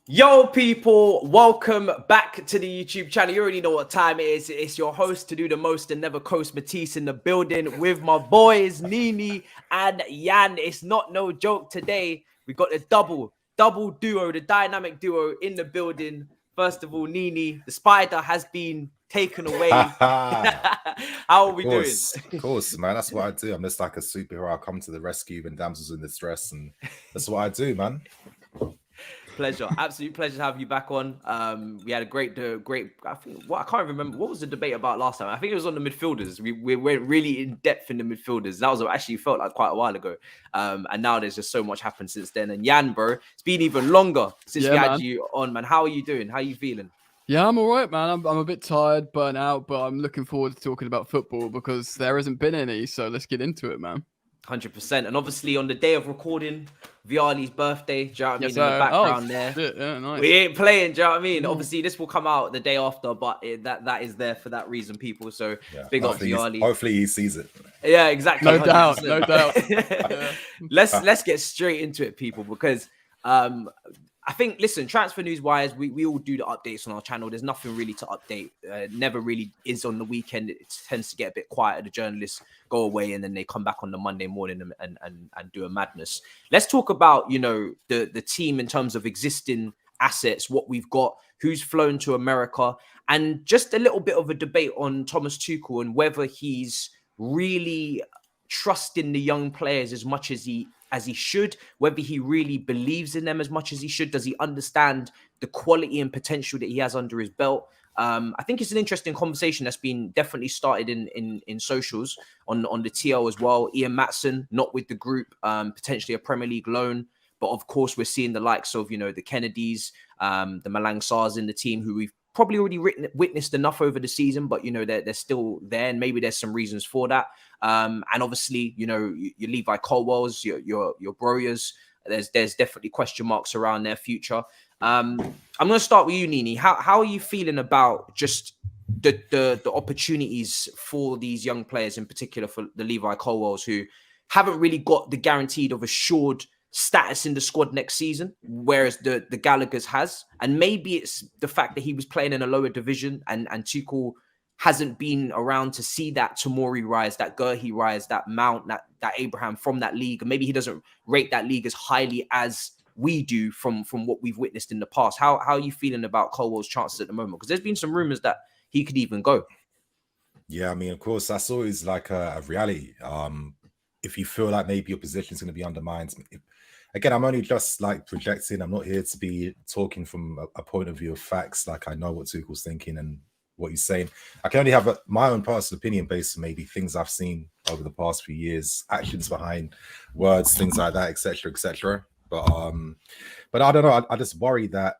Yo, people, welcome back to the YouTube channel. You already know what time it is. It's your host to do the most and never coast Matisse in the building with my boys, NiiNii and Yan. It's not no joke today. We got the double duo, the dynamic duo in the building. First of all, NiiNii, the spider has been taken away. How are we doing? Of course, man. That's what I do. I'm just like a superhero. I come to the rescue when damsels in distress, and that's what I do, man. Pleasure, absolute pleasure to have you back on. We had a great. I think I can't remember what was the debate about last time. I think it was on the midfielders. We went really in depth in the midfielders. That was actually felt like quite a while ago. And now there's just so much happened since then. And Yan, bro, it's been even longer since we had you on, man. How are you doing? How are you feeling? Yeah, I'm all right, man. I'm a bit tired, burnt out, but I'm looking forward to talking about football because there hasn't been any. So let's get into it, man. 100%. And obviously on the day of recording, Viali's birthday, do you know what I mean? In the background there. Shit, yeah, nice. We ain't playing, do you know what I mean? Obviously, this will come out the day after, but that is there for that reason, people. So big up Viali. Hopefully he sees it. Yeah, exactly. No doubt, no doubt. Let's get straight into it, people, because I think, listen, transfer news wise, we all do the updates on our channel. There's nothing really to update. Never really is on the weekend. It tends to get a bit quieter. The journalists go away and then they come back on the Monday morning and do a madness. Let's talk about, you know, the team in terms of existing assets, what we've got, who's flown to America, and just a little bit of a debate on Thomas Tuchel and whether he's really trusting the young players as much as he should, whether he really believes in them as much as he should. Does he understand the quality and potential that he has under his belt? I think it's an interesting conversation that's been definitely started in socials on the TL as well. Ian Matson, not with the group, potentially a Premier League loan. But of course, we're seeing the likes of, you know, the Kennedys, the Malang Sars in the team, who we've probably already witnessed enough over the season, but, you know, they're still there, and maybe there's some reasons for that. And obviously, you know, your Levi Colwills, your Brojas, there's definitely question marks around their future. I'm going to start with you, NiiNii. How are you feeling about just the opportunities for these young players, in particular for the Levi Colwills, who haven't really got the guaranteed of assured status in the squad next season, whereas the Gallagher's has? And maybe it's the fact that he was playing in a lower division and Tuchel hasn't been around to see that Tomori rise, that Gurhi rise, that Mount, that Abraham from that league. And maybe he doesn't rate that league as highly as we do from what we've witnessed in the past. How are you feeling about Colwell's chances at the moment? Because there's been some rumors that he could even go. Yeah, I mean, of course, that's always like a reality. If you feel like maybe your position is going to be undermined, again, I'm only just like projecting. I'm not here to be talking from a point of view of facts. Like, I know what Tuchel's thinking and what he's saying. I can only have my own personal opinion based on maybe things I've seen over the past few years, actions behind words, things like that, etc., etc. But I don't know. I just worry that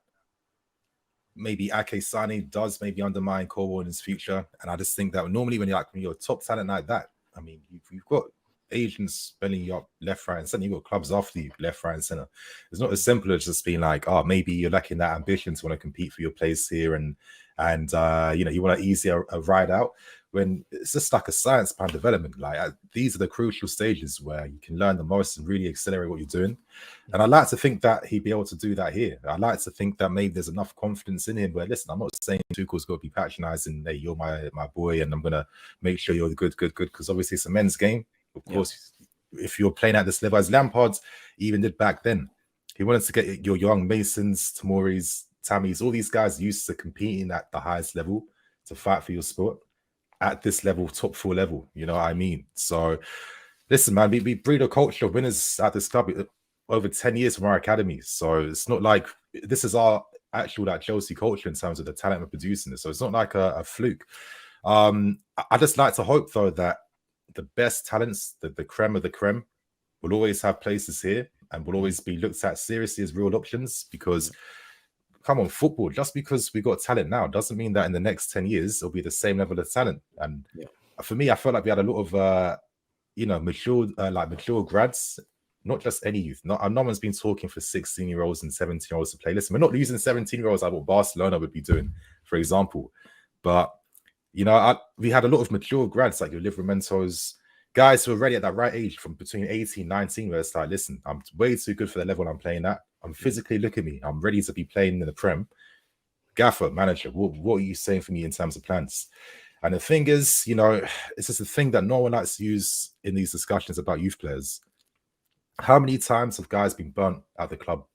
maybe Ake Sane does maybe undermine Colwill in his future. And I just think that normally when you're a top talent like that, I mean, you've got agents spelling you up left, right, and center. You've got clubs after you left, right, and center. It's not as simple as just being like, oh, maybe you're lacking that ambition to want to compete for your place here, and you know, you want to easy a ride out, when it's just like a science behind development. Like, these are the crucial stages where you can learn the most and really accelerate what you're doing. And I'd like to think that he'd be able to do that here. I'd like to think that maybe there's enough confidence in him where, listen, I'm not saying Tuchel's got to be patronizing, hey, you're my boy and I'm gonna make sure you're good, because obviously it's a men's game. Of course, if you're playing at this level, as Lampard even did back then, he wanted to get your young Masons, Tomoris, Tammys, all these guys used to competing at the highest level to fight for your sport at this level, top 4 level. You know what I mean? So, listen, man, we breed a culture of winners at this club over 10 years from our academy. So it's not like this is our actual that Chelsea culture in terms of the talent we're producing this. So it's not like a fluke. I just like to hope though that the best talents, the creme of the creme, will always have places here and will always be looked at seriously as real options. Because, come on, football, just because we got talent now doesn't mean that in the next 10 years it'll be the same level of talent. And for me, I felt like we had a lot of you know, mature grads, not just any youth. No one's been talking for 16-year-olds and 17-year-olds to play. Listen, we're not using 17-year-olds like what Barcelona would be doing, for example. But, you know, we had a lot of mature grads like your Livramentos, guys who are already at that right age from between 18 and 19, where it's like, listen, I'm way too good for the level I'm playing at. I'm physically, look at me. I'm ready to be playing in the Prem. Gaffer, manager, what are you saying for me in terms of plans? And the thing is, you know, it's just a thing that no one likes to use in these discussions about youth players. How many times have guys been burnt at the club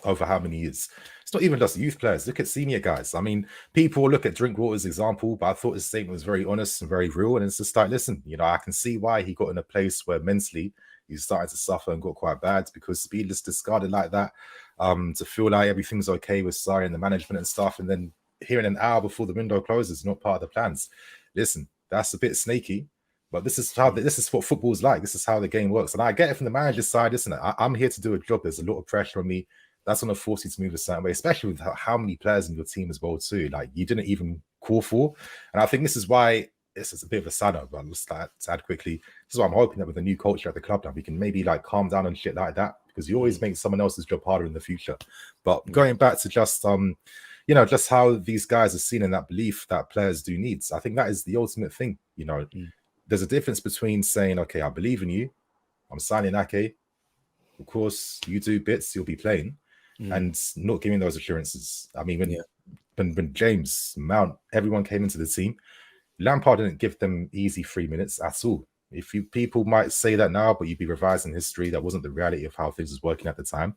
over how many years? It's not even just youth players. Look at senior guys. I mean, people look at Drinkwater's example, but I thought his statement was very honest and very real. And it's just like, listen, you know, I can see why he got in a place where mentally he's starting to suffer and got quite bad, because to be just discarded like that, to feel like everything's okay with Sarri and the management and stuff, and then hearing an hour before the window closes, not part of the plans. Listen, that's a bit snaky. But this is what football's like. This is how the game works. And I get it from the manager's side. Listen, I'm here to do a job. There's a lot of pressure on me. That's going to force you to move a certain way, especially with how many players in your team as well too. Like, you didn't even call for. And I think this is why this is a bit of a sad note, but I'll just add quickly. This is why I'm hoping that with the new culture at the club now, we can maybe like calm down and shit like that, because you always make someone else's job harder in the future. But going back to just you know, just how these guys are seen in that belief that players do needs, I think that is the ultimate thing, you know. There's a difference between saying, okay, I believe in you, I'm signing Ake, of course, you do bits, you'll be playing, and not giving those assurances. I mean, when James, Mount, everyone came into the team, Lampard didn't give them easy 3 minutes at all. People might say that now, but you'd be revising history. That wasn't the reality of how things was working at the time.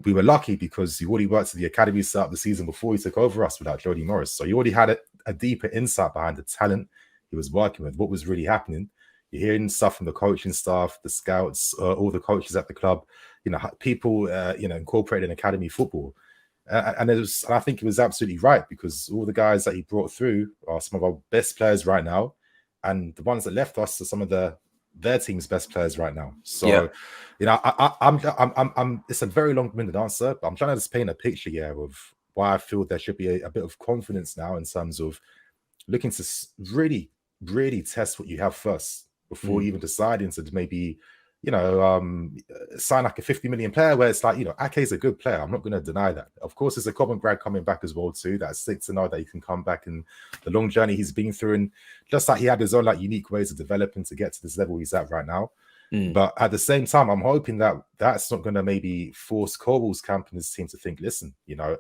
We were lucky because you already worked at the academy start of the season before he took over us without Jody Morris. So you already had a deeper insight behind the talent he was working with, what was really happening. You're hearing stuff from the coaching staff, the scouts, all the coaches at the club, you know, people, you know, incorporated in academy football. And I think it was absolutely right, because all the guys that he brought through are some of our best players right now. And the ones that left us are some of their team's best players right now. So, you know, I'm it's a very long-winded answer, but I'm trying to just paint a picture here of why I feel there should be a bit of confidence now in terms of looking to really test what you have first before even deciding to maybe, you know, sign like a 50 million player, where it's like, you know, Ake's a good player. I'm not going to deny that. Of course, there's a common grad coming back as well too. That's sick to know that he can come back, and the long journey he's been through, and just like he had his own like unique ways of developing to get to this level he's at right now. But at the same time, I'm hoping that that's not going to maybe force Colwill's camp and his team to think, listen, you know,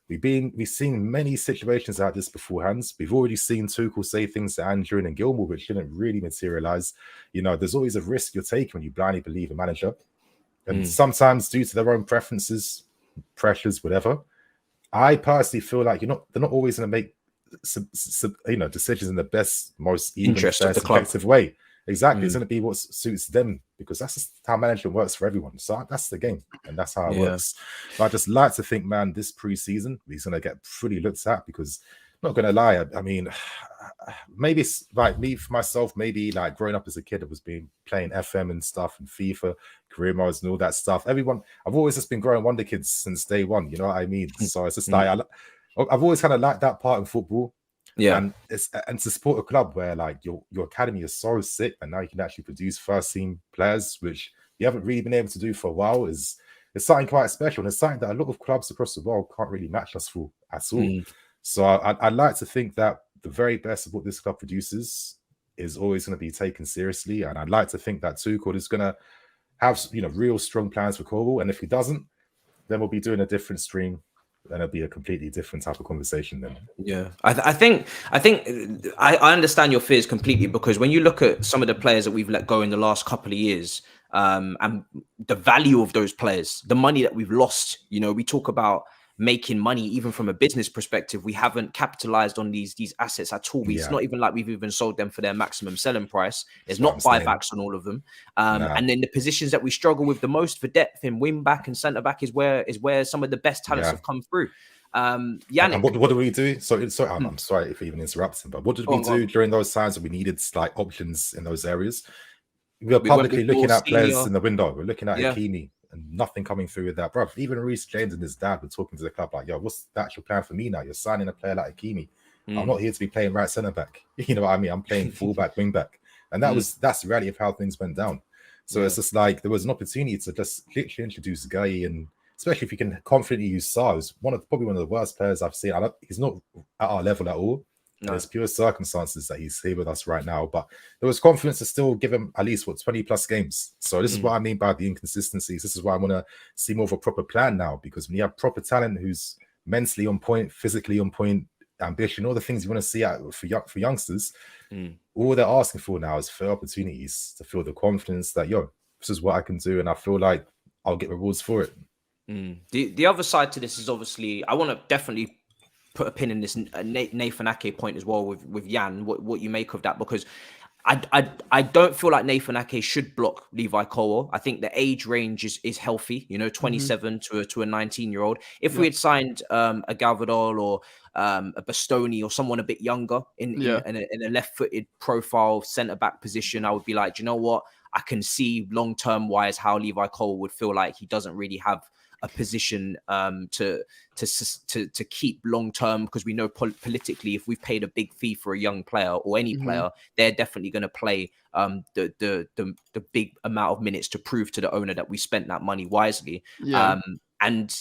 we've seen many situations like this beforehand. We've already seen Tuchel say things to Andrew and Gilmore which didn't really materialize. You know, there's always a risk you're taking when you blindly believe a manager. And sometimes due to their own preferences, pressures, whatever. I personally feel like they're not always going to make you know, decisions in the best, most even, interest of the effective way. Exactly. It's going to be what suits them, because that's just how management works for everyone. So that's the game, and that's how it works. But I just like to think, man, this pre-season, he's going to get fully looked at, because I'm not going to lie. I mean, maybe it's like me, for myself, maybe like growing up as a kid, I was playing FM and stuff and FIFA, career modes and all that stuff. I've always just been growing Wonder Kids since day one. You know what I mean? So it's just like, I've always kind of liked that part in football. And to support a club where like your academy is so sick, and now you can actually produce first team players, which you haven't really been able to do for a while, is something quite special, and it's something that a lot of clubs across the world can't really match us for at all. So I'd like to think that the very best of what this club produces is always going to be taken seriously, and I'd like to think that Tuchel is going to have, you know, real strong plans for Colwill, and if he doesn't, then we'll be doing a different stream. Then it'll be a completely different type of conversation then. Yeah, I think I understand your fears completely, because when you look at some of the players that we've let go in the last couple of years, and the value of those players, the money that we've lost, you know, we talk about making money even from a business perspective. We haven't capitalized on these assets at all. It's not even like we've even sold them for their maximum selling price. There's not buybacks on all of them. And then the positions that we struggle with the most for depth in wing back and centre back is where some of the best talents have come through. Yannick, and what do we do? So I'm sorry if even interrupting, but what did we do during those times that we needed like options in those areas? We were publicly looking at players in the window. We're looking at Hakimi, and nothing coming through with that, bro. Even Reece James and his dad were talking to the club like, "Yo, what's the actual plan for me now? You're signing a player like Hakimi. I'm not here to be playing right centre back. You know what I mean? I'm playing full back, wing back." And that's the reality of how things went down. So it's just like there was an opportunity to just literally introduce Guy, and especially if you can confidently use Sarr, who's probably one of the worst players I've seen. He's not at our level at all. No. It's pure circumstances that he's here with us right now. But there was confidence to still give him at least 20 plus games. So this is what I mean by the inconsistencies. This is why I want to see more of a proper plan now, because when you have proper talent who's mentally on point, physically on point, ambition, all the things you want to see out for youngsters, all they're asking for now is fair opportunities to feel the confidence that, this is what I can do, and I feel like I'll get rewards for it. The other side to this is obviously, I want to definitely put a pin in this Nathan Ake point as well with Jan, what you make of that, because I don't feel like Nathan Ake should block Levi Colwill. I think the age range is healthy, 27 to a 19-year-old. If we had signed a Galvador or a Bastoni or someone a bit younger in a left-footed profile centre-back position, I would be like, do you know what? I can see long-term wise how Levi Colwill would feel like he doesn't really have a position to keep long term, because we know politically, if we've paid a big fee for a young player or any player, they're definitely going to play the big amount of minutes to prove to the owner that we spent that money wisely. And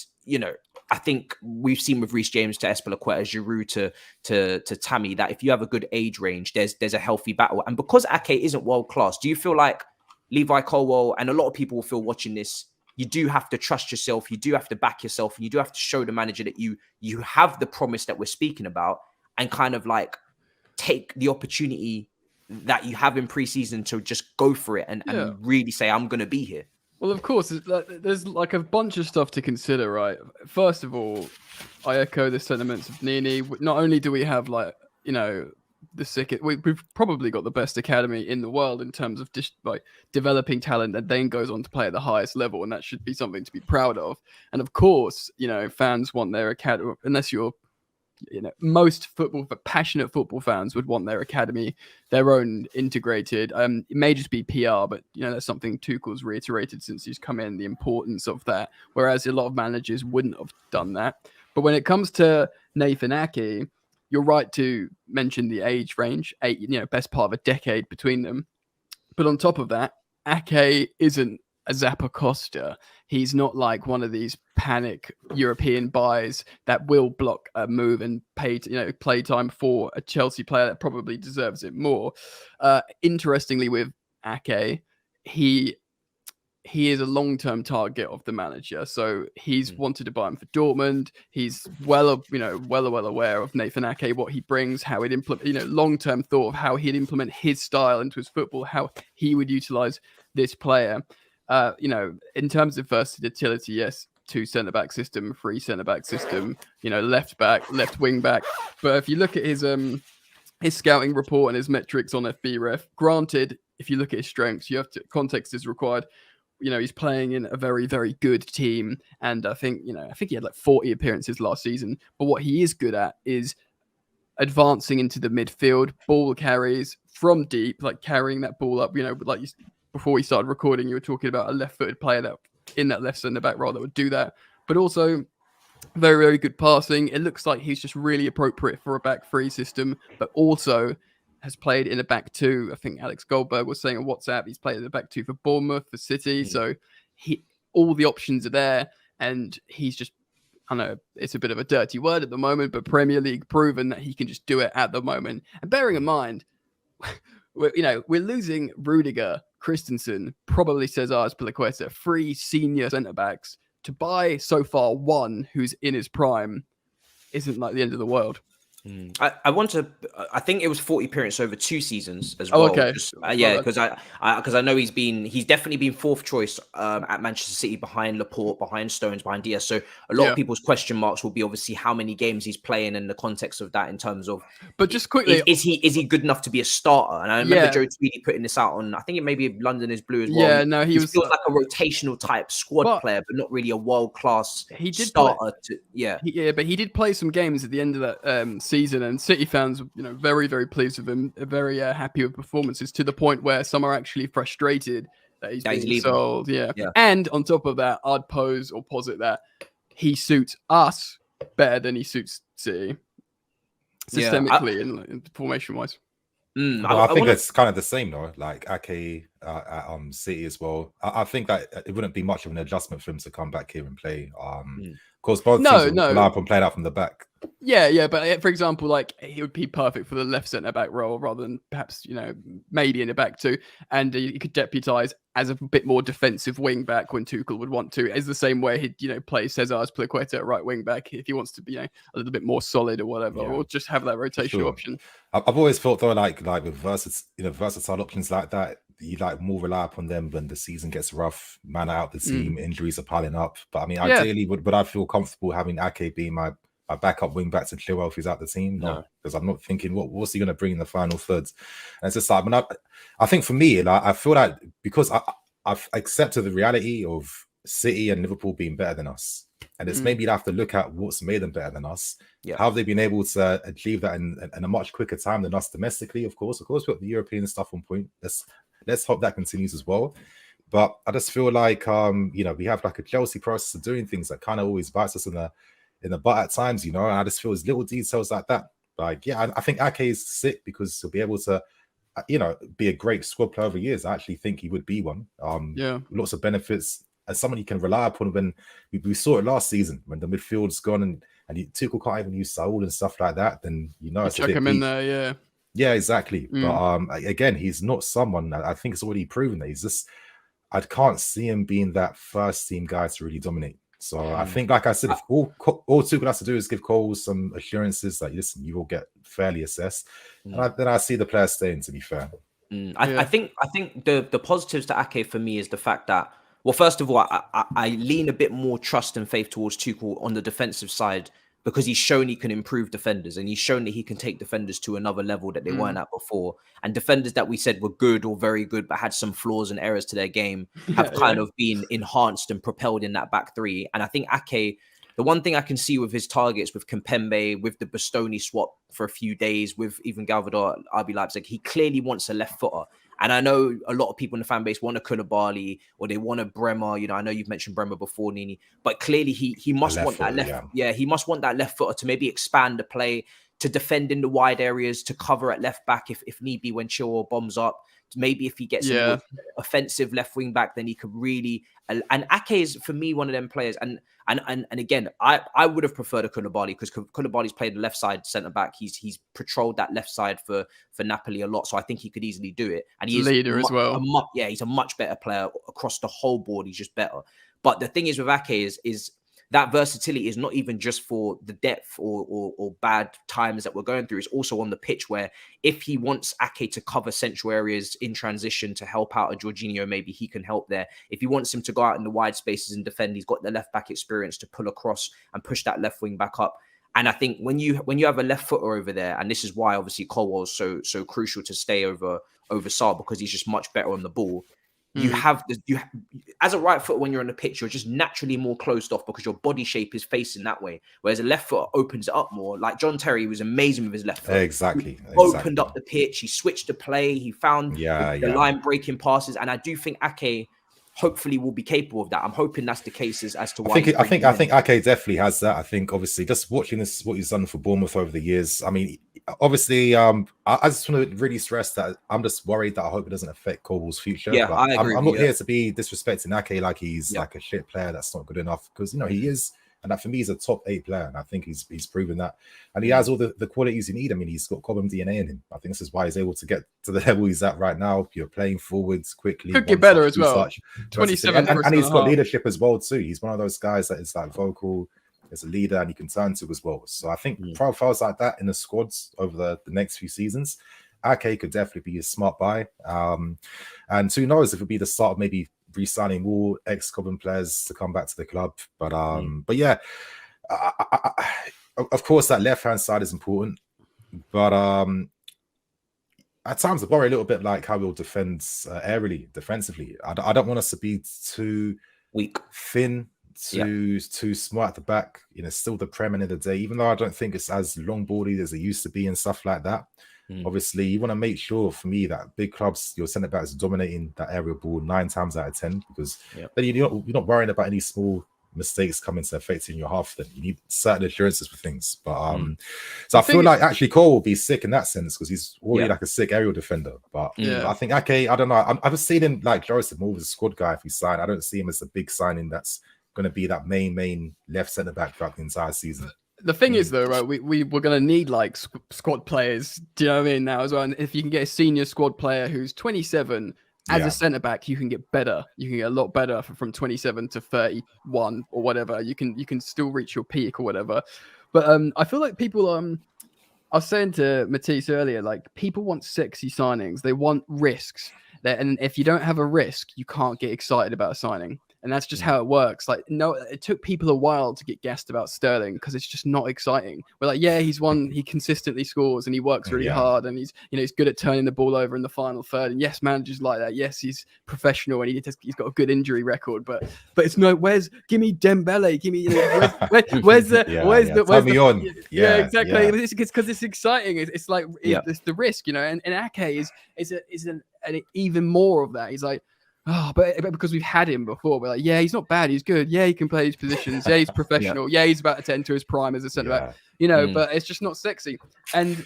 I think we've seen with Reece James to Espelaqueta, Giroud to Tammy, that if you have a good age range, there's a healthy battle. And because Ake isn't world class, do you feel like Levi Colwill, and a lot of people will feel watching this, you do have to trust yourself, you do have to back yourself, and you do have to show the manager that you have the promise that we're speaking about, and kind of like take the opportunity that you have in pre-season to just go for it and really say, I'm going to be here? Well, of course, there's like a bunch of stuff to consider, right? First of all, I echo the sentiments of NiiNii. Not only do we have we've probably got the best academy in the world in terms of just like developing talent that then goes on to play at the highest level, and that should be something to be proud of. And of course, fans want their academy, unless you're most passionate football fans would want their academy their own integrated. It may just be PR, but that's something Tuchel's reiterated since he's come in, the importance of that, whereas a lot of managers wouldn't have done that. But when it comes to Nathan Ake, you're right to mention the age range, best part of a decade between them. But on top of that, Ake isn't a Zappacosta. He's not like one of these panic European buys that will block a move and pay play time for a Chelsea player that probably deserves it more. Interestingly, with Ake, he is a long-term target of the manager. So he's wanted to buy him for Dortmund. He's well aware of Nathan Ake, what he brings, how he'd implement, long-term thought of how he'd implement his style into his football, how he would utilize this player. In terms of versatility, yes, 2 centre-back system, 3 centre-back system, left back, left wing back. But if you look at his scouting report and his metrics on FBref, granted, if you look at his strengths, context is required. He's playing in a very, very good team. And I think he had like 40 appearances last season. But what he is good at is advancing into the midfield, ball carries from deep, like carrying that ball up, before we started recording, you were talking about a left-footed player that in that left centre-back role that would do that. But also very, very good passing. It looks like he's just really appropriate for a back 3 system, but also has played in a back 2. I think Alex Goldberg was saying on WhatsApp he's played in the back 2 for Bournemouth, for City. So all the options are there, and he's just, I know it's a bit of a dirty word at the moment, but Premier League proven that he can just do it at the moment. And bearing in mind, we're losing Rudiger, Christensen, probably Cesar Azpilicueta, 3 senior centre-backs. To buy so far one who's in his prime isn't like the end of the world. I think it was 40 appearances over 2 seasons as well. Okay. Because I know he's definitely been 4th choice at Manchester City, behind Laporte, behind Stones, behind Diaz. So a lot of people's question marks will be obviously how many games he's playing in the context of that, in terms of. But just quickly, is he good enough to be a starter? And I remember Joe Tweedy putting this out on, I think it may be London is Blue as well. Yeah, no, he was feels like a rotational type squad player, but not really a world class starter. But he did play some games at the end of that season, and City fans, very, very pleased with him, very happy with performances, to the point where some are actually frustrated that he's being sold. Yeah. And on top of that, I'd posit that he suits us better than he suits City, systemically and formation-wise. I think it's kind of the same though, like Ake at City as well. I think that it wouldn't be much of an adjustment for him to come back here and play. Of course, both teams rely upon playing out from the back. Yeah, but for example, like he would be perfect for the left centre back role rather than perhaps maybe in the back two, and he could deputise as a bit more defensive wing back when Tuchel would want to. It's the same way he'd play Cesar Azpilicueta at right wing back if he wants to be a little bit more solid or whatever, or just have that rotation option. I've always felt though like with versatile options like that, you like more rely upon them when the season gets rough, man out the team, injuries are piling up. But I mean, ideally, would I feel comfortable having Ake be my backup wing back to Chilwell if he's out the team? No, because I'm not thinking what's he going to bring in the final thirds. And it's just like, I think for me, like I feel like because I've accepted the reality of City and Liverpool being better than us, and it's maybe you have to look at what's made them better than us. How have they been able to achieve that in a much quicker time than us domestically? Of course, we've got the European stuff on point. Let's hope that continues as well. But I just feel like we have like a Chelsea process of doing things that kind of always bites us in the butt at times, and I just feel there's little details like that. Like, I think Ake is sick because he'll be able to, be a great squad player over years. I actually think he would be one. Lots of benefits as someone you can rely upon. When we saw it last season when the midfield's gone and Tuchel can't even use Saul and stuff like that, then it's chuck him in there, yeah, exactly. But again, he's not someone that I think it's already proven that he's just. I can't see him being that first team guy to really dominate. So I think, like I said, if all Tuchel has to do is give Cole some assurances that, listen, you will get fairly assessed. And then I see the player staying, to be fair. I think the positives to Ake for me is the fact that, well, first of all, I lean a bit more trust and faith towards Tuchel on the defensive side because he's shown he can improve defenders and he's shown that he can take defenders to another level that they weren't at before. And defenders that we said were good or very good but had some flaws and errors to their game have kind of been enhanced and propelled in that back three. And I think Ake, the one thing I can see with his targets, with Kimpembe, with the Bastoni swap for a few days, with even Galvador at RB Leipzig, he clearly wants a left footer. And I know a lot of people in the fan base want a Koulibaly or they want a Bremer. I know you've mentioned Bremer before, NiiNii, but clearly he must want that left. Yeah, he must want that left footer to maybe expand the play, to defend in the wide areas, to cover at left back if need be when Chilwell bombs up. Maybe if he gets a more offensive left wing back, then he could really. And Ake is for me one of them players. And again, I would have preferred a Koulibaly because Koulibaly's played the left side centre back. He's patrolled that left side for Napoli a lot, so I think he could easily do it. And he's leader as well. He's a much better player across the whole board. He's just better. But the thing is with Ake is that versatility is not even just for the depth or bad times that we're going through. It's also on the pitch where if he wants Ake to cover central areas in transition to help out a Jorginho, maybe he can help there. If he wants him to go out in the wide spaces and defend, he's got the left back experience to pull across and push that left wing back up. And I think when you have a left footer over there, and this is why obviously Colwill is so crucial to stay over Sarr because he's just much better on the ball. You have as a right foot when you're on the pitch, you're just naturally more closed off because your body shape is facing that way. Whereas a left foot opens it up more. Like John Terry was amazing with his left foot. Exactly. He opened up the pitch. He switched the play. He found the line breaking passes. And I do think Ake hopefully will be capable of that. I'm hoping that's the case as to why. I think Ake definitely has that. I think obviously just watching this, what he's done for Bournemouth over the years. I mean, obviously, I just want to really stress that I'm just worried that I hope it doesn't affect Colwill's future. Yeah, I agree. I'm not here to be disrespecting Ake like he's like a shit player that's not good enough because he is. And that for me, he's a top 8 player. And I think he's proven that. And he has all the qualities you need. I mean, he's got Cobham DNA in him. I think this is why he's able to get to the level he's at right now. You're playing forwards quickly. Could get better as well. 27 and he's got leadership as well, too. He's one of those guys that is like vocal, is a leader, and he can turn to as well. So I think profiles like that in the squads over the next few seasons, Ake could definitely be a smart buy. And who knows if it'll be the start of maybe re-signing more ex-Cobham players to come back to the club. But yeah, of course that left-hand side is important. But at times I worry a little bit like how we'll defend aerially, defensively. I don't want us to be too weak, thin, too smart at the back. Still the Prem end of the day, even though I don't think it's as long-bodied as it used to be and stuff like that. Obviously, you want to make sure, for me, that big clubs, your centre back is dominating that aerial ball 9 times out of 10, because then you're not worrying about any small mistakes coming to affect in your half. Then you need certain assurances for things. But so I feel like actually Cole will be sick in that sense because he's already like a sick aerial defender. But I think Ake, I don't know. I've seen him like Joseph more as a squad guy if he signed. I don't see him as a big signing that's going to be that main left centre back throughout the entire season. The thing is, though, right? We're gonna need like squad players. Do you know what I mean now as well? And if you can get a senior squad player who's 27 as a centre back, you can get better. You can get a lot better from 27 to 31 or whatever. You can still reach your peak or whatever. But I feel like people I was saying to Matisse earlier, like people want sexy signings. They want risks. And if you don't have a risk, you can't get excited about a signing. And that's just how it works. Like, no, it took people a while to get gassed about Sterling because it's just not exciting. We're like, yeah, he consistently scores and he works really hard and he's good at turning the ball over in the final third. And yes, managers like that. Yes, he's professional and he's got a good injury record. But it's give me Dembele, give me where's the exactly. Yeah. It's because it's exciting. It's like it's the risk, and Ake is an even more of that. He's like, oh, but because we've had him before, we're like, yeah, he's not bad, he's good. Yeah, he can play these positions. Yeah, he's professional. Yeah, he's about to enter his prime as a centre back. But it's just not sexy. And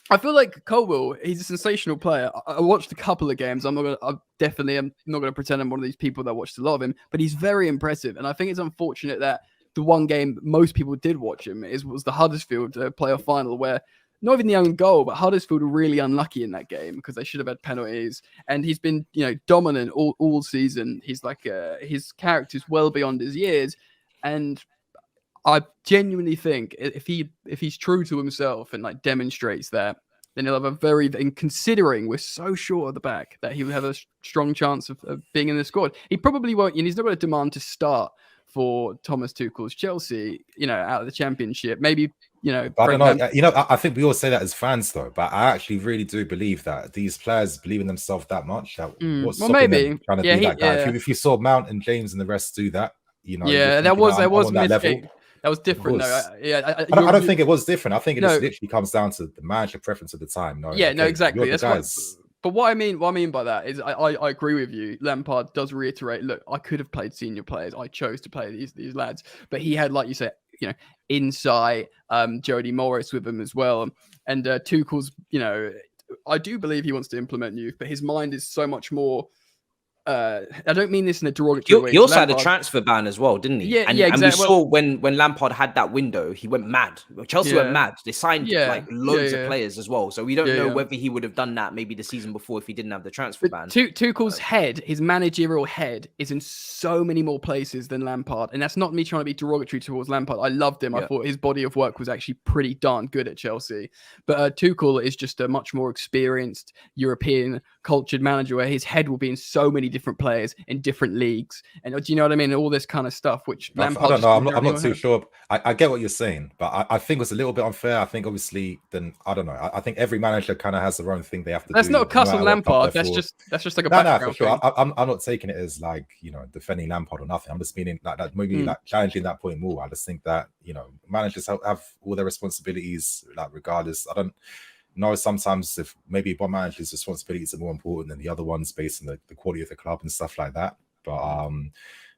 I feel like Colwill, he's a sensational player. I watched a couple of games. I'm not gonna pretend I'm one of these people that watched a lot of him, but he's very impressive. And I think it's unfortunate that the one game most people did watch him was the Huddersfield playoff final, where not even the own goal, but Huddersfield were really unlucky in that game because they should have had penalties. And he's been, dominant all season. He's like his character's well beyond his years, and I genuinely think if he's true to himself and like demonstrates that, then he'll have and considering we're so short at the back, that he will have a strong chance of being in the squad. He probably won't, and he's not going to demand to start for Thomas Tuchel's Chelsea, out of the Championship. Maybe, I don't know. I think we all say that as fans, though. But I actually really do believe that these players believe in themselves that much. That what's stopping them trying to be that guy? If you saw Mount and James and the rest do that, that was mistake. That was different, though. I don't think it was different. I think it just literally comes down to the manager preference at the time. Exactly. That's But what I mean by that is I agree with you. Lampard does reiterate, look, I could have played senior players. I chose to play these lads. But he had, like you said, insight, Jody Morris with him as well. And Tuchel's, I do believe he wants to implement youth, but his mind is so much more. I don't mean this in a derogatory way. He also had a transfer ban as well, didn't he? Yeah, exactly. And we saw when Lampard had that window, he went mad. Chelsea went mad. They signed loads of players as well. So we don't know whether he would have done that maybe the season before if he didn't have the transfer ban. Tuchel's head, his managerial head, is in so many more places than Lampard. And that's not me trying to be derogatory towards Lampard. I loved him. I thought his body of work was actually pretty darn good at Chelsea. But Tuchel is just a much more experienced European cultured manager where his head will be in so many different players in different leagues, and do you know what I mean? All this kind of stuff, which Lampard, I don't know. I'm not too sure. I get what you're saying, but I think it's a little bit unfair. I think obviously, then I don't know. I think every manager kind of has their own thing they have to do. That's not a cuss on Lampard. That's just like a background for sure. I'm not taking it as like defending Lampard or nothing. I'm just meaning like that maybe like challenging that point more. I just think that managers have all their responsibilities, like regardless. I don't know, sometimes if maybe one manager's responsibilities are more important than the other ones based on the quality of the club and stuff like that.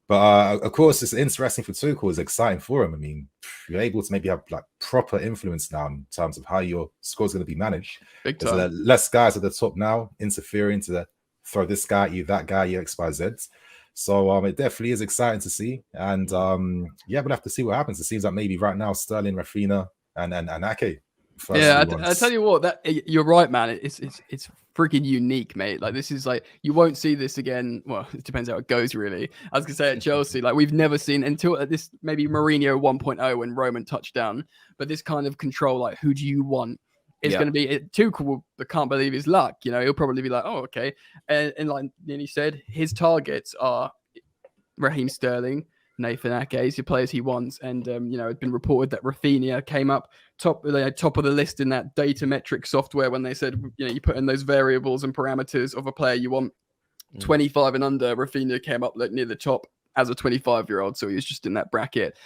But of course, it's interesting for Tuchel. It's exciting for him. I mean, you're able to maybe have like proper influence now in terms of how your score's going to be managed. There's less guys at the top now interfering to throw this guy at you, that guy, you, X, Y, Z. So it definitely is exciting to see. And we'll have to see what happens. It seems like maybe right now Sterling, Rafinha, and Ake. I tell you what, that you're right, man. It's freaking unique, mate. Like this is like you won't see this again. Well, it depends how it goes, really. I was gonna say at Chelsea, like we've never seen until this maybe Mourinho 1.0 when Roman touchdown. But this kind of control, like who do you want? It's going to be Tuchel. I can't believe his luck. He'll probably be like, oh, okay. And like NiiNii said, his targets are Raheem Sterling, Nathan Ake, the players he wants, and it's been reported that Rafinha came up top of the list in that data metric software when they said you put in those variables and parameters of a player you want 25 and under. Rafinha came up like near the top as a 25-year-old, so he was just in that bracket.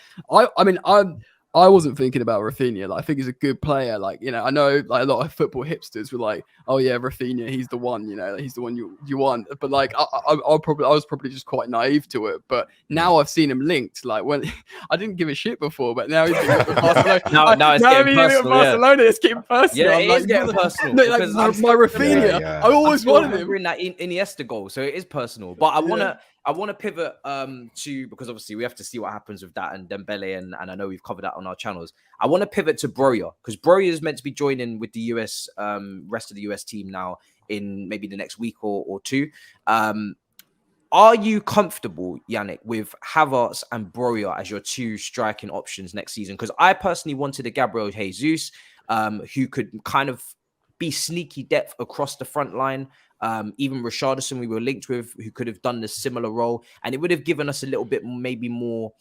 I wasn't thinking about Rafinha. Like, I think he's a good player. Like, I know like a lot of football hipsters were like, "Oh yeah, Rafinha, he's the one. He's the one you want." But like, I was probably just quite naive to it. But now I've seen him linked. Like, when I didn't give a shit before, but now he's linked with Barcelona. now it's getting personal. Barcelona, it's getting personal. Yeah, it is getting personal. My Rafinha, I always wanted him in that Iniesta goal, so it is personal. But I I want to pivot to, because obviously we have to see what happens with that and Dembele, and I know we've covered that on our channels. I want to pivot to Broja, because Broja is meant to be joining with the US rest of the US team now in maybe the next week or two. Are you comfortable, Yannick, with Havertz and Broja as your two striking options next season? Because I personally wanted a Gabriel Jesus who could kind of be sneaky depth across the front line. Even Richarlison we were linked with, who could have done this similar role, and it would have given us a little bit maybe more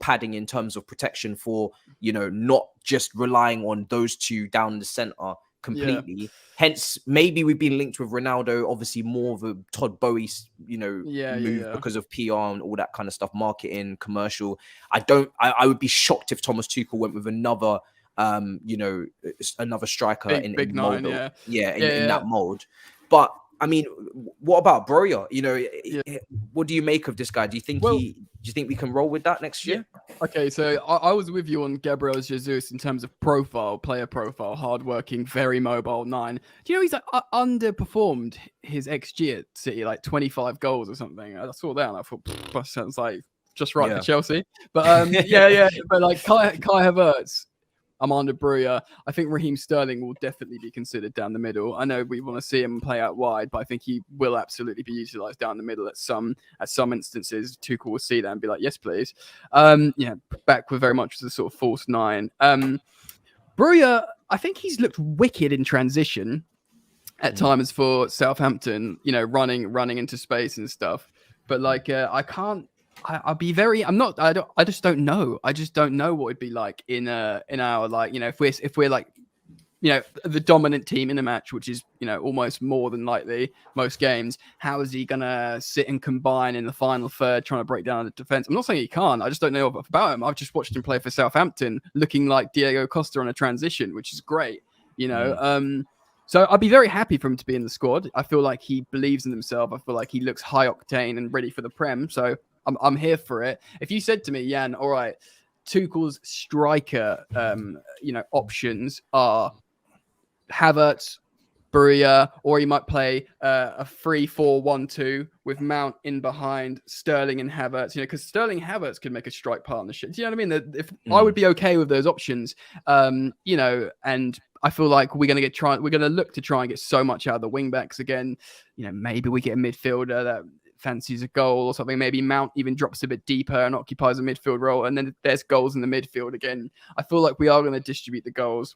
padding in terms of protection for, you know, not just relying on those two down the center completely. Yeah. Hence, maybe we've been linked with Ronaldo, obviously more of a Todd Bowie, you know, move because of PR and all that kind of stuff, marketing, commercial. I would be shocked if Thomas Tuchel went with another you know, another striker in nine, mold, in that mold. But I mean, what about Broja? You know, what do you make of this guy? Do you think we can roll with that next year? Okay, so I was with you on Gabriel Jesus in terms of player profile, hardworking, very mobile 9. Do you know he's like underperformed his XG at City, like 25 goals or something? I saw that and I thought, that sounds like just right for Chelsea. But but like Kai Havertz, Armando Broja, I think Raheem Sterling will definitely be considered down the middle. I know we want to see him play out wide, but I think he will absolutely be utilised down the middle at some instances. Tuchel will see that and be like, yes, please. Back with very much as a sort of false 9. Broja, I think he's looked wicked in transition at times for Southampton, you know, running into space and stuff. But like, I just don't know. I just don't know what it'd be like in our, like, you know, if we're like, you know, the dominant team in a match, which is, you know, almost more than likely most games. How is he gonna sit and combine in the final third, trying to break down the defense? I'm not saying he can't. I just don't know about him. I've just watched him play for Southampton, looking like Diego Costa on a transition, which is great. You know, so I'd be very happy for him to be in the squad. I feel like he believes in himself. I feel like he looks high octane and ready for the Prem. So I'm here for it. If you said to me, Jan, all right, Tuchel's striker, you know, options are Havertz, Broja, or he might play a 3-4-1-2 with Mount in behind Sterling and Havertz. You know, because Sterling and Havertz could make a strike partnership. Do you know what I mean? If I would be okay with those options, you know, and I feel like we're going to look to try and get so much out of the wing backs again. You know, maybe we get a midfielder that fancies a goal or something. Maybe Mount even drops a bit deeper and occupies a midfield role, and then there's goals in the midfield again. I feel like we are going to distribute the goals.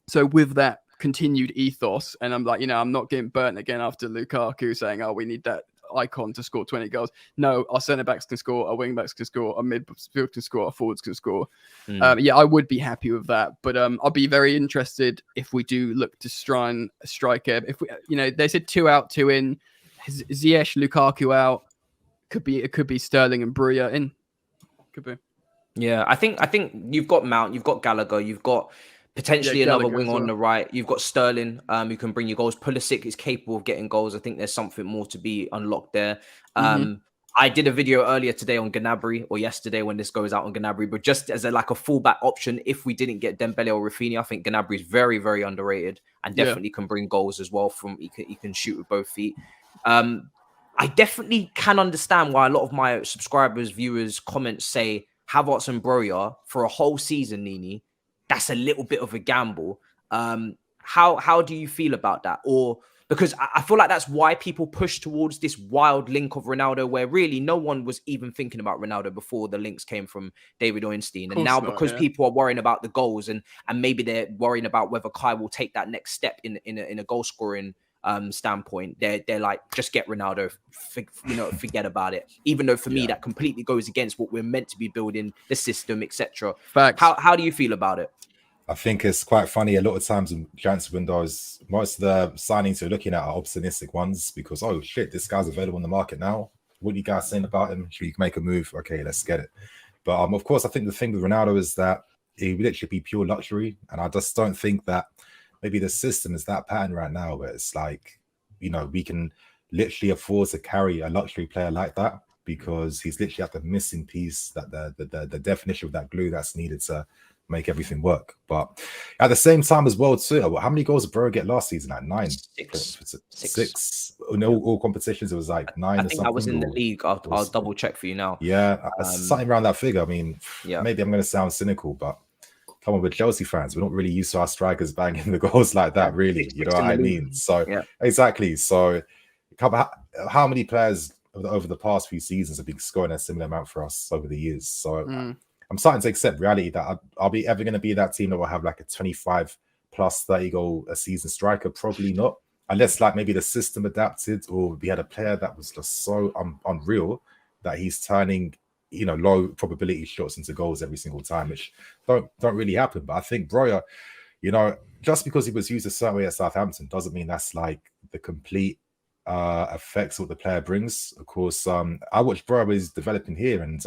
So with that continued ethos, and I'm like, you know, I'm not getting burnt again after Lukaku saying, oh, we need that icon to score 20 goals. No, our centre backs can score, our wing backs can score, our midfield can score, our forwards can score. I would be happy with that, but I'll be very interested if we do look to try and strike it. If we, you know, they said 2 out, 2 in. Ziyech, Lukaku out. It could be Sterling and Broja in. Could be. Yeah, I think you've got Mount, you've got Gallagher, you've got potentially another wing on the right. You've got Sterling, who can bring you goals. Pulisic is capable of getting goals. I think there's something more to be unlocked there. I did a video earlier today on Gnabry, or yesterday when this goes out on Gnabry, but just as a fullback option, if we didn't get Dembele or Rafinha, I think Gnabry is very, very underrated and definitely can bring goals as well. He can shoot with both feet. I definitely can understand why a lot of my subscribers, viewers, comments say Havertz and Broja for a whole season, NiiNii. That's a little bit of a gamble. How do you feel about that? Or because I feel like that's why people push towards this wild link of Ronaldo, where really no one was even thinking about Ronaldo before the links came from David Ornstein. And now because people are worrying about the goals and maybe they're worrying about whether Kai will take that next step in a goal scoring standpoint, they're like, just get Ronaldo, forget about it. Even though for me that completely goes against what we're meant to be building, the system, etc. Facts. How do you feel about it? I think it's quite funny. A lot of times in transfer windows, most of the signings you're looking at are opportunistic ones because, oh shit, this guy's available on the market now. What are you guys saying about him? Should we make a move? Okay, let's get it. But of course, I think the thing with Ronaldo is that he would literally be pure luxury, and I just don't think that maybe the system is that pattern right now where it's like, you know, we can literally afford to carry a luxury player like that because he's literally at the missing piece, that the definition of that glue that's needed to make everything work. But at the same time as well, too, how many goals did Broja get last season? Like 9, six. In all competitions, it was like 9. I think I was in the league. I'll double check for you now. Yeah, something around that figure. I mean, maybe I'm going to sound cynical, but come on, we're Chelsea fans. We're not really used to our strikers banging the goals like that, really. You know what I mean? So exactly. So how many players over the past few seasons have been scoring a similar amount for us over the years? So I'm starting to accept reality that I'll be ever going to be that team that will have like a 25 plus 30 goal a season striker. Probably not, unless like maybe the system adapted or we had a player that was just so unreal that he's turning, you know, low probability shots into goals every single time, which don't really happen. But I think Broja, you know, just because he was used a certain way at Southampton doesn't mean that's like the complete effects what the player brings. Of course, I watched Broja is developing here, and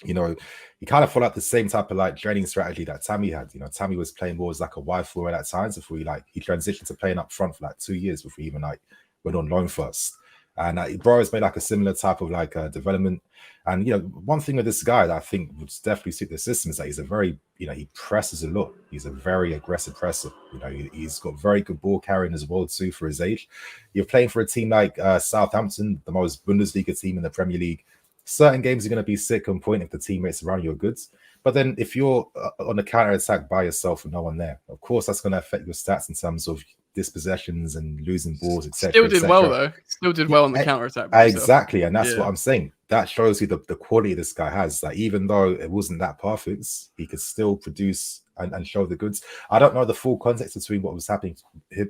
you know, he kind of followed the same type of like training strategy that Tammy had. You know, Tammy was playing more as like a wide forward at times before he transitioned to playing up front for like 2 years before he even like went on loan first. And Broja's made like a similar type of like development. And you know, one thing with this guy that I think would definitely suit the system is that he's a very, you know, he presses a lot. He's a very aggressive presser. You know, he's got very good ball carrying as well too for his age. You're playing for a team like Southampton, the most Bundesliga team in the Premier League. Certain games are going to be sick on point if the teammates around you are good. But then if you're on the counter attack by yourself and no one there, of course that's going to affect your stats in terms of dispossessions and losing balls, etc. Still did well though. Still did well on the counter attack. Exactly, and that's what I'm saying. That shows you the quality this guy has. Like even though it wasn't that perfect, he could still produce and show the goods. I don't know the full context between what was happening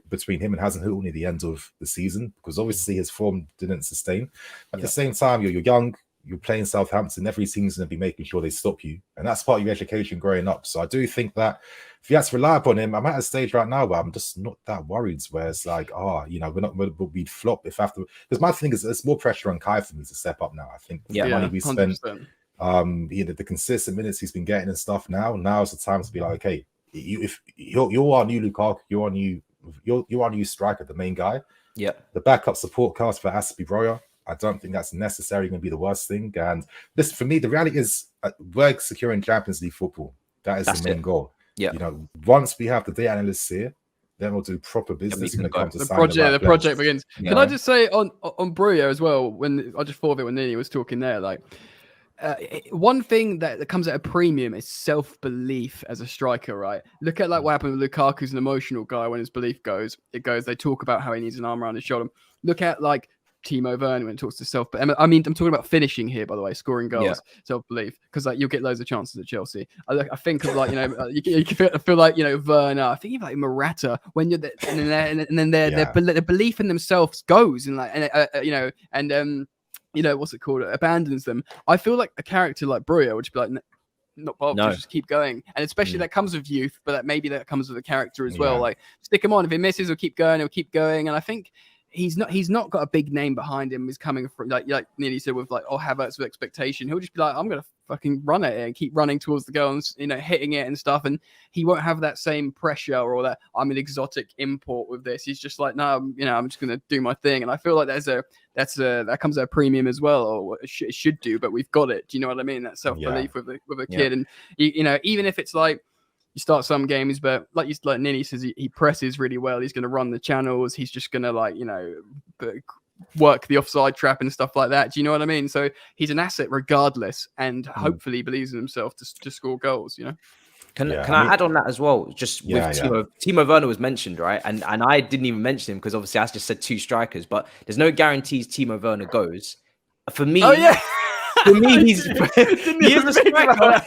between him and Hasenhüttl near the end of the season, because obviously his form didn't sustain. At the same time, you're young. You're playing Southampton. Every team's going to be making sure they stop you, and that's part of your education growing up. So I do think that if you had to rely upon him, I'm at a stage right now where I'm just not that worried. Where it's like, you know, we'd flop if after. Because my thing is, there's more pressure on Kai for me to step up now. I think the money we spent, the consistent minutes he's been getting and stuff. Now's the time to be like, okay, if you're our new Lukaku, you're our new striker, the main guy. Yeah, the backup support cast for has to be Broja. I don't think that's necessarily going to be the worst thing. And this, for me, the reality is we're securing Champions League football. That's the main goal. Yeah. You know, once we have the data analysts here, then we'll do proper business when it comes to the project begins. Yeah. Can I just say on Broja as well, when I just thought of it when NiiNii was talking there, like one thing that comes at a premium is self-belief as a striker, right? Look at like what happened with Lukaku's an emotional guy. When his belief goes, they talk about how he needs an arm around his shoulder. Look at like Timo Werner when it talks to self, I mean, I'm talking about finishing here, by the way, scoring goals, self-belief, because like you'll get loads of chances at Chelsea. I think of like, you know, you can feel like, you know, Werner. I think of like Morata when you're there, and then their belief in themselves goes and like, you know, and you know, what's it called? Abandons them. I feel like a character like Broja would just be like, not bothered, just keep going, and especially that comes with youth, but that maybe that comes with a character as well. Like stick him on. If he misses, he'll keep going. And I think. He's not got a big name behind him. He's coming from like NiiNii said with like Havertz with expectation. He'll just be like, I'm gonna fucking run at it and keep running towards the goal and, you know, hitting it and stuff. And he won't have that same pressure or that I'm an exotic import with this. He's just like, no, you know, I'm just gonna do my thing. And I feel like that comes at a premium as well, or it should do. But we've got it. Do you know what I mean? That self belief with a kid, and you know, even if it's like. You start some games, but like NiiNii says, he presses really well. He's going to run the channels. He's just going to like, you know, work the offside trap and stuff like that. Do you know what I mean? So he's an asset regardless, and hopefully believes in himself to score goals. You know. Can I add on that as well? Just with Timo Werner was mentioned, right? And I didn't even mention him because obviously I just said 2 strikers, but there's no guarantees Timo Werner goes. For me, for me, he is a striker,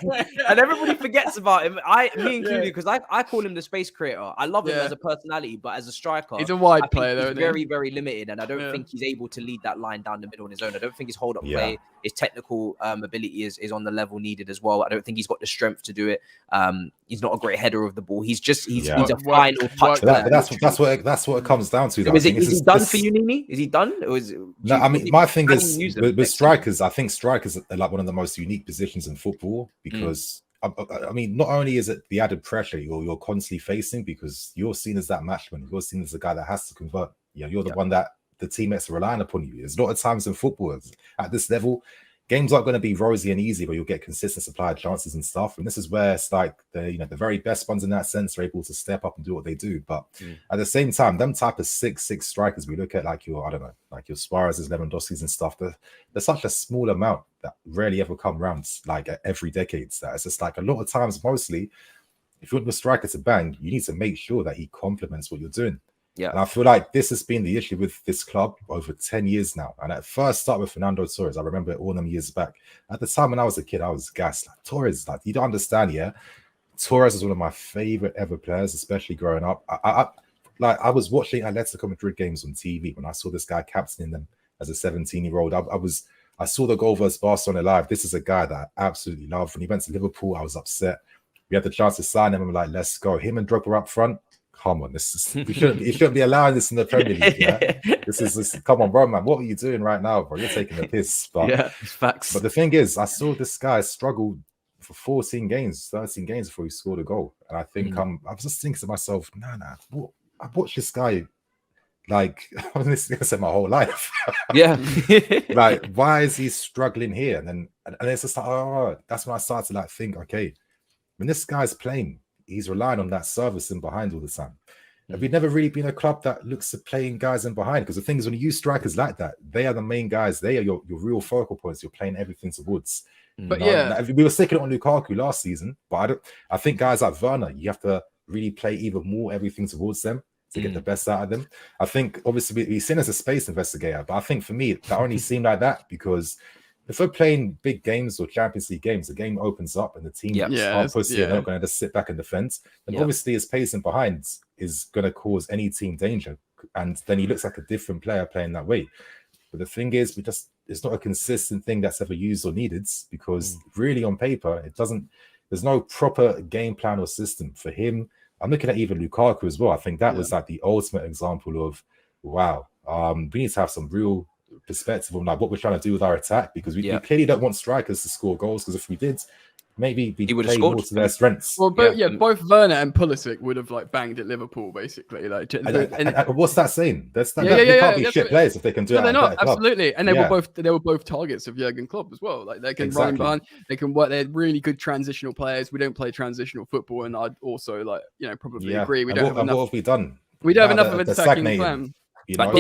and everybody forgets about him. Me included, because I call him the space creator. I love him as a personality, but as a striker, he's a wide player, though. He's very, very limited, and I don't think he's able to lead that line down the middle on his own. I don't think his hold-up play, his technical ability is on the level needed as well. I don't think he's got the strength to do it. He's not a great header of the ball. He's a final touch. That's what it comes down to. So is he done for you, NiiNii? Is he done? No, I mean, my thing is with strikers. I think strikers are like one of the most unique positions in football because I mean, not only is it the added pressure you're constantly facing because you're seen as that matchman, you're seen as the guy that has to convert. You know, you're the one that the teammates are relying upon you. There's a lot of times in football at this level, games aren't going to be rosy and easy, but you'll get consistent supply of chances and stuff. And this is where it's like the very best ones in that sense are able to step up and do what they do. But at the same time, them type of 6'6" strikers, we look at like your, I don't know, like your Suarez's, Lewandowski's and stuff. There's such a small amount that rarely ever come around like every decade. That it's just like a lot of times, mostly, if you want the striker to bang, you need to make sure that he complements what you're doing. Yeah. And I feel like this has been the issue with this club over 10 years now. And at first start with Fernando Torres, I remember it all them years back. At the time when I was a kid, I was gassed. Like, Torres, like, you don't understand, yeah? Torres is one of my favorite ever players, especially growing up. I was watching Atletico Madrid games on TV when I saw this guy captaining them as a 17-year-old. I saw the goal versus Barcelona live. This is a guy that I absolutely love. When he went to Liverpool, I was upset. We had the chance to sign him. I'm like, let's go. Him and Drogba up front. Come on, you shouldn't be allowing this in the Premier League. Yeah? This come on, bro, man. What are you doing right now, bro? You're taking the piss. But, yeah, facts. But the thing is, I saw this guy struggle for 14 games, 13 games before he scored a goal. And I think I was just thinking to myself, I watched this guy like I was listening to my whole life. Yeah. Like, why is he struggling here? And it's just like, oh, that's when I started to like think, okay, when this guy's playing, he's relying on that service in behind all the time. And we've never really been a club that looks at playing guys in behind, because the thing is, when you use strikers like that, they are the main guys. They are your real focal points. You're playing everything towards. But yeah, we were sticking it on Lukaku last season, but I think guys like Werner, you have to really play even more everything towards them to get the best out of them. I think obviously we've seen as a space investigator, but I think for me that only seemed like that because if we're playing big games or Champions League games, the game opens up and the team can't pussy, they're not going to just sit back and defend. And obviously his pace in behind is going to cause any team danger. And then he looks like a different player playing that way. But the thing is, it's not a consistent thing that's ever used or needed, because really on paper, there's no proper game plan or system for him. I'm looking at even Lukaku as well. I think that was like the ultimate example of, wow, we need to have some real perspective on like what we're trying to do with our attack, because we clearly don't want strikers to score goals, because if we did, maybe we would play more to their strengths. Well, both Werner and Pulisic would have like banged at Liverpool basically. Like, and what's that saying? They can't be shit players if they can do it. They're not absolutely, and they were both targets of Jurgen Klopp as well. Like they can run behind, they can work. They're really good transitional players. We don't play transitional football, and I'd also probably agree. We don't have enough. What have we done? We don't have enough of an attacking plan. But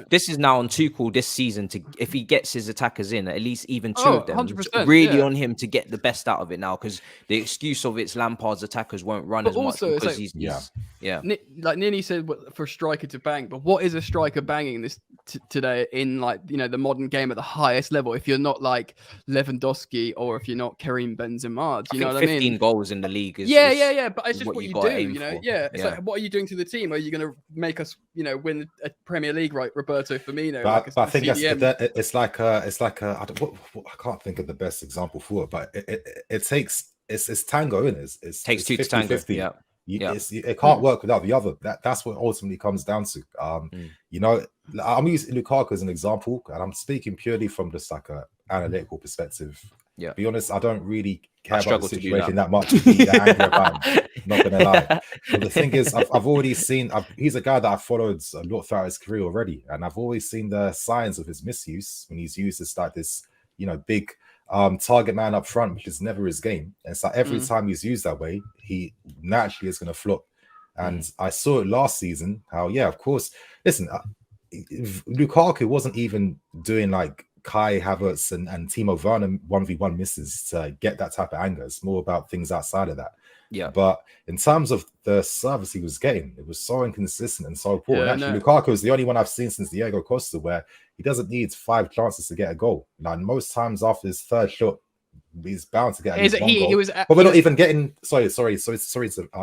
this is now on Tuchel this season to, if he gets his attackers in, at least even two of them, 100%, really on him to get the best out of it now, because the excuse of it's Lampard's attackers won't run as much because he's like NiiNii said for a striker to bang, but what is a striker banging this today in the modern game at the highest level if you're not like Lewandowski or if you're not Karim Benzema? Do you know what I mean? 15 goals in the league is but it's just what you do, it's like, what are you doing to the team? Are you going to make us win a Premier League, right, Roberto Firmino? But I think it's like I can't think of the best example for it, but it takes it's tango, isn't it? It takes two to tango. It can't work without the other. That's what ultimately comes down to. I'm using Lukaku as an example, and I'm speaking purely from just like a analytical perspective. Yeah, to be honest, I don't really care about the situation that much. Not gonna lie. But the thing is, I've already seen. He's a guy that I've followed a lot throughout his career already, and I've always seen the signs of his misuse when he's used as like this, big target man up front, which is never his game. And it's like every time he's used that way, he naturally is going to flop. And I saw it last season. How of course. Listen, Lukaku wasn't even doing like Kai Havertz and Timo Werner 1v1 misses to get that type of anger. It's more about things outside of that. Yeah. But in terms of the service he was getting, it was so inconsistent and so poor. Lukaku is the only one I've seen since Diego Costa where he doesn't need 5 chances to get a goal. Like most times after his third shot, he's bound to get at least one goal. But we're not even getting. Sorry to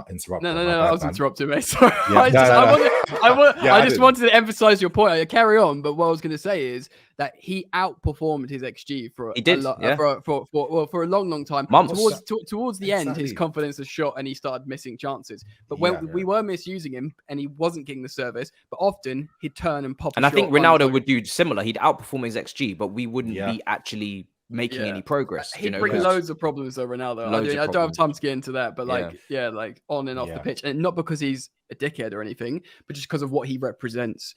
interrupt. No, I was interrupting, mate. Sorry. I just wanted to emphasize your point. I carry on, but what I was going to say is that he outperformed his XG for a long time. Towards the end, his confidence has shot and he started missing chances. But when we were misusing him and he wasn't getting the service, but often he'd turn and pop. And I think Ronaldo would do similar. He'd outperform his XG, but we wouldn't be actually making any progress. He'd bring loads of problems though, Ronaldo. I don't have time to get into that, but like on and off the pitch, and not because he's a dickhead or anything, but just because of what he represents.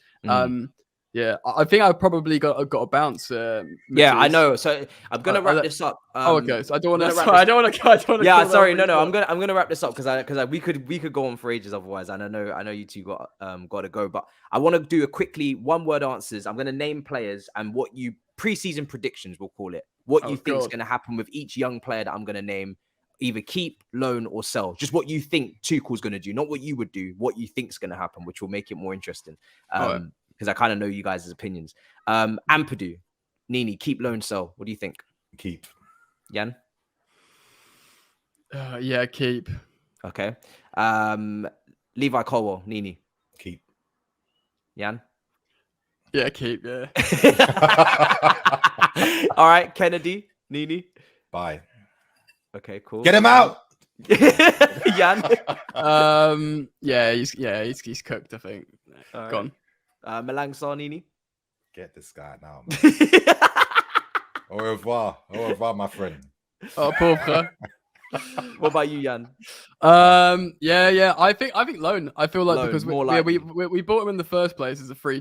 Yeah, I think I probably got a bounce. Yeah, I know. So I'm gonna wrap this up. Okay. So I don't want to. I don't want to. Yeah, sorry. No. I'm gonna wrap this up because we could go on for ages otherwise. And I know you two got to go. But I want to do a quickly 1-word answers. I'm gonna name players and what you preseason predictions we'll call it. What you think is gonna happen with each young player that I'm gonna name. Either keep, loan, or sell. Just what you think Tuchel's gonna do, not what you would do. What you think's gonna happen, which will make it more interesting. Because I kind of know you guys' opinions. Ampadu, NiiNii, keep, loan, sell. What do you think? Keep. Yan? Yeah, keep. Okay. Levi Colwill, NiiNii. Keep. Yan? Yeah, keep, yeah. All right, Kennedy, NiiNii. Bye. Okay, cool. Get him out! Yan? He's cooked, I think. All Gone. Right. Malang Sarr, NiiNii. Get this guy now, man. Au revoir. Au revoir, my friend. Oh, pauvre. What about you, Yan? Yeah. I think loan. I feel like Loan, because we bought him in the first place as a free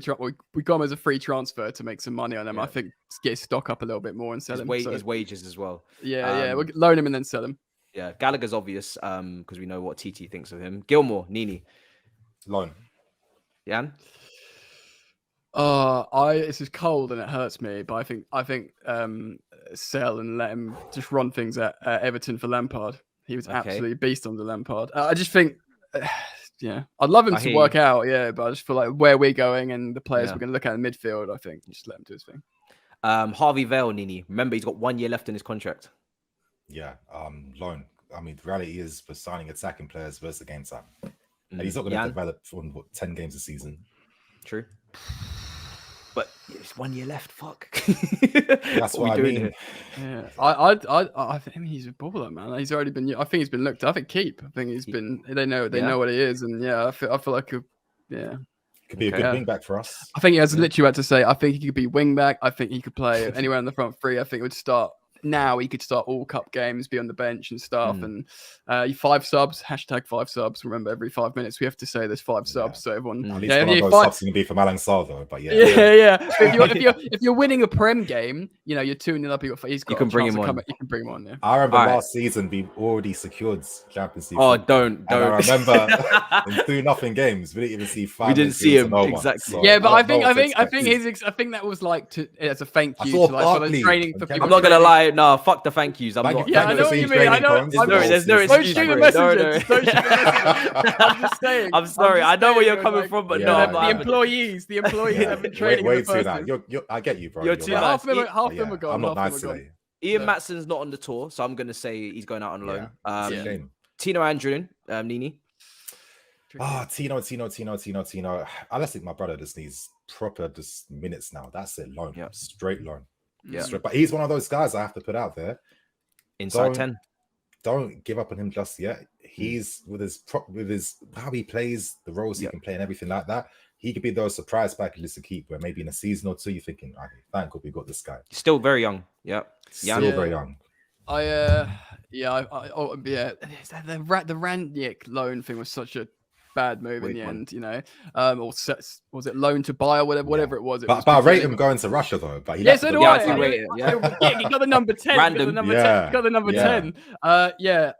we got him as a free transfer to make some money on him. Yeah. I think get his stock up a little bit more and sell him. His wages as well. Yeah. We'll loan him and then sell him. Yeah, Gallagher's obvious because we know what TT thinks of him. Gilmore, NiiNii. Loan. Yan? This is cold and it hurts me, but I think sell and let him just run things at Everton for Lampard. He was absolutely a beast under Lampard. I just think, I'd love him to work out, but I just feel like where we're going and the players we're going to look at in midfield, I think just let him do his thing. Harvey Vale, NiiNii. Remember, he's got 1 year left in his contract. Yeah, loan. I mean, the reality is we're signing attacking players versus the game time. And he's not going to develop for 10 games a season. True. But it's 1 year left. Fuck. That's what I mean. Here? Yeah, I think he's a baller, man. He's already been. I think he's been looked. I think keep. I think he's been. They know what he is, and I feel like could be a good wing back for us. I think he has literally had to say. I think he could be wing back. I think he could play anywhere in the front three. I think it would start. Now he could start all cup games, be on the bench and stuff. And 5 subs, #5 subs. Remember, every 5 minutes we have to say there's 5 subs. So everyone, at least one of those subs can be for Malang Sarr though. But if you're winning a Prem game, you're 2-0 up. You can bring him on. You can bring him on. Yeah. I remember last season we already secured Champions League. Oh, don't. I remember in 2-0 games we didn't even see 5. We didn't see him exactly. So but I think that was like as a thank you to for the training for people. I'm not gonna lie. No, fuck the thank yous. I'm not. Yeah, I know what you mean. I know. There's no excuse for it. I'm just saying. I'm sorry. I know where you're coming from, but no. The employees have been training. Way too now. I get you, bro. You're too half of them are gone. I'm not nice today. Ian Matson's not on the tour, so I'm gonna say he's going out on loan. Tino Andrew, NiiNii. Tino. I just think my brother just needs proper minutes now. That's it. Loan. Straight loan. Yeah, but he's one of those guys I have to put out there. Inside 10. Don't give up on him just yet. He's with his how he plays, the roles he can play, and everything like that. He could be those surprise packages to keep. Where maybe in a season or two, you're thinking, okay, thank God we got this guy. Still very young. Yeah, still very young. The Randick loan thing was such a bad move in the end, or was it loan to buy or whatever it was. But I rate him going to Russia though. But he he got the number 10. Random. He got the number 10. I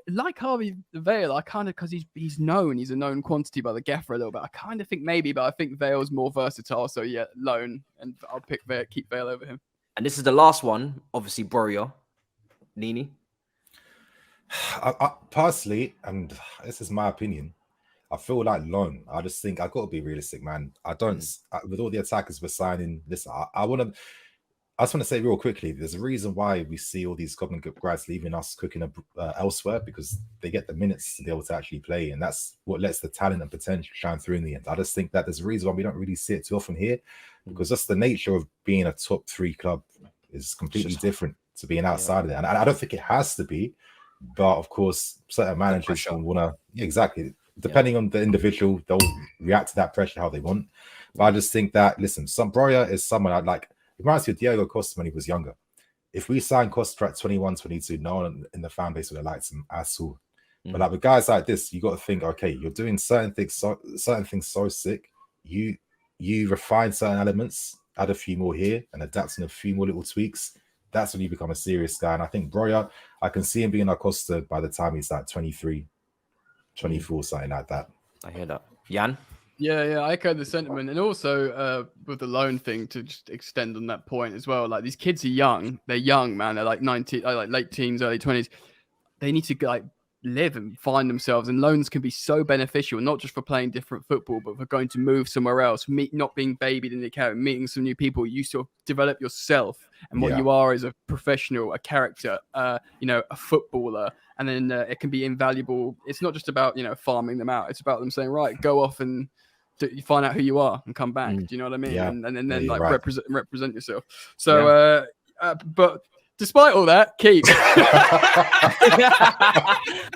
like Harvey Vale. I kind of because he's known. He's a known quantity by the gaffer a little bit. I kind of think maybe, but I think Vale's more versatile. So loan, and I'll pick Vale, keep Vale over him. And this is the last one. Obviously, Broja, NiiNii. I personally, and this is my opinion, I feel like loan. I just think I got to be realistic, man. I don't with all the attackers we're signing. Listen, I just want to say real quickly. There's a reason why we see all these Goblin guys leaving us cooking elsewhere because they get the minutes to be able to actually play, and that's what lets the talent and potential shine through in the end. I just think that there's a reason why we don't really see it too often here because just the nature of being a top 3 club is completely different to being outside of it, and I don't think it has to be. But of course, certain managers will want to exactly. Depending on the individual, they'll react to that pressure how they want. But I just think that, listen, Broja is someone I'd like. It reminds me of Diego Costa when he was younger. If we signed Costa at 21, 22, no one in the fan base would have liked him at all. But like with guys like this, you got to think, okay, you're doing certain things so sick. You you refine certain elements, add a few more here, and adapt in a few more little tweaks, that's when you become a serious guy. And I think Broja, I can see him being Acosta by the time he's like 23, 24, something like that. I hear that. Jan? Yeah, I echo the sentiment, and also with the loan thing, to just extend on that point as well. Like, these kids are young; they're young, man. They're like 19, like late teens, early 20s. They need to like live and find themselves, and loans can be so beneficial, not just for playing different football, but for going to move somewhere else, not being babied in the academy, meeting some new people. You sort of develop yourself and what you are as a professional, a character, a footballer. And then it can be invaluable. It's not just about, farming them out. It's about them saying, right, go off and you find out who you are and come back. Do you know what I mean? Yeah. And then right. represent yourself. So, but despite all that, keep.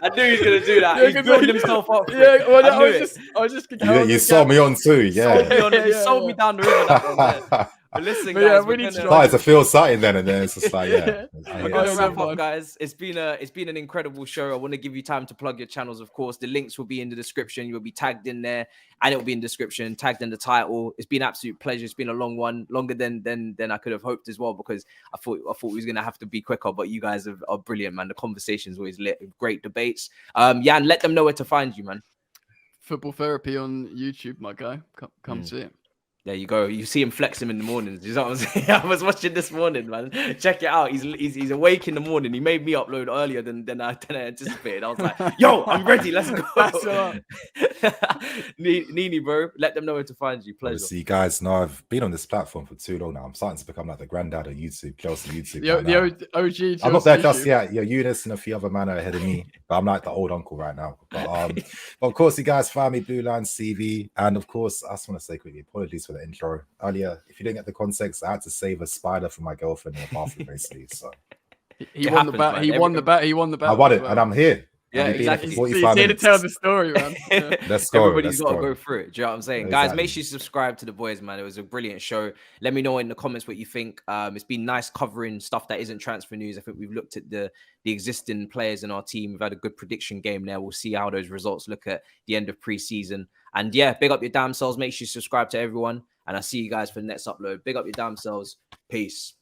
I knew he was going to do that. Yeah, He's building himself up. Yeah, well, I knew I was just you sold me on too. Yeah. You sold me down the river. That one, but listen, guys, we need to started to feel something then, and then it's just like, We're gonna wrap up, guys. It's been an incredible show. I want to give you time to plug your channels, of course. The links will be in the description. You'll be tagged in there, and it'll be in the description, tagged in the title. It's been an absolute pleasure. It's been a long one, longer than I could have hoped as well, because I thought we was gonna have to be quicker. But you guys are brilliant, man. The conversation's always lit. Great debates. Jan, let them know where to find you, man. Football Therapy on YouTube, my guy. Come see it. There you go. You see him flex him in the mornings. You know what I'm saying? I was watching this morning, man. Check it out. He's awake in the morning. He made me upload earlier than I anticipated. I was like, yo, I'm ready. Let's go. NiiNii, bro. Let them know where to find you. Pleasure. See, guys, now I've been on this platform for too long now. I'm starting to become like the granddad of YouTube, Chelsea YouTube. The OG Chelsea I'm not there YouTube. just yet. Yeah, Eunice and a few other men are ahead of me, but I'm like the old uncle right now. But of course, you guys find me Blue Line CV, and of course, I just want to say quickly, apologies for the intro earlier. If you didn't get the context, I had to save a spider from my girlfriend in the bathroom, basically. So he won the battle. He won the battle. I won it, and I'm here. Yeah, exactly. So he's here to tell the story, man. Yeah. Let's go. Everybody's got to go through it. Do you know what I'm saying? Exactly. Guys, make sure you subscribe to the boys, man. It was a brilliant show. Let me know in the comments what you think. It's been nice covering stuff that isn't transfer news. I think we've looked at the existing players in our team. We've had a good prediction game there. We'll see how those results look at the end of pre-season. And yeah, big up your damn selves. Make sure you subscribe to everyone. And I'll see you guys for the next upload. Big up your damn selves. Peace.